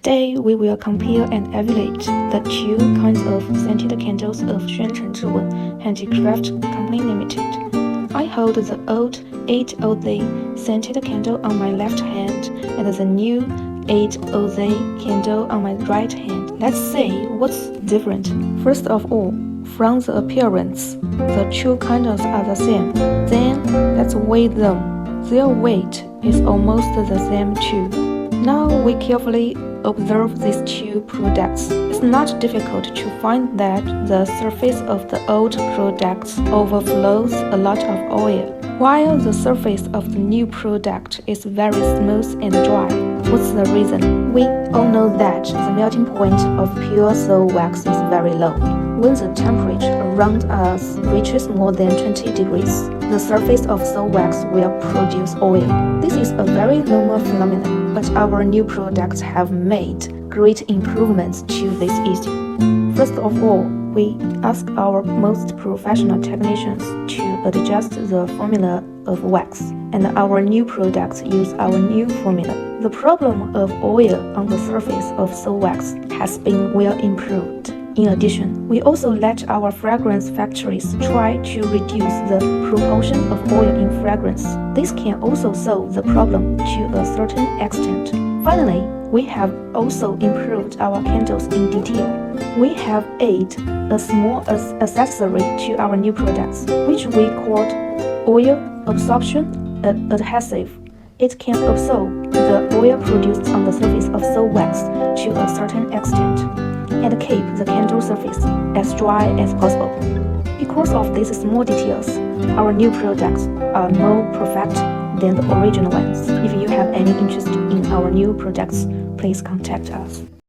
Today we will compare and evaluate the two kinds of scented candles of Xuancheng Zhiwen Handicraft Company Limited. I hold the old 8OZ scented candle on my left hand and the new 8OZ candle on my right hand. Let's see what's different. First of all, from the appearance, the two candles are the same. Then let's weigh them. Their weight is almost the same too. Now we carefully observe these two products. It's not difficult to find that the surface of the old products overflows a lot of oil, while the surface of the new product is very smooth and dry. What's the reason? We all know that the melting point of pure soul wax is very low. When the temperature around us reaches more than 20 degrees, the surface of soul wax will produce oil. This is a very normal phenomenon, but our new products have made great improvements to this issue. First of all, we ask our most professional technicians to adjust the formula of wax, and our new products use our new formula. The problem of oil on the surface of soul wax has been well improved. In addition, we also let our fragrance factories try to reduce the proportion of oil in fragrance. This can also solve the problem to a certain extent. Finally, we have also improved our candles in detail. We have added a small accessory to our new products, which we called oil absorption adhesive. It can absorb the oil produced on the surface of soul wax to a certain extent and keep the candle surface as dry as possible. Because of these small details, our new products are more perfect than the original ones. If you have any interest in our new products, please contact us.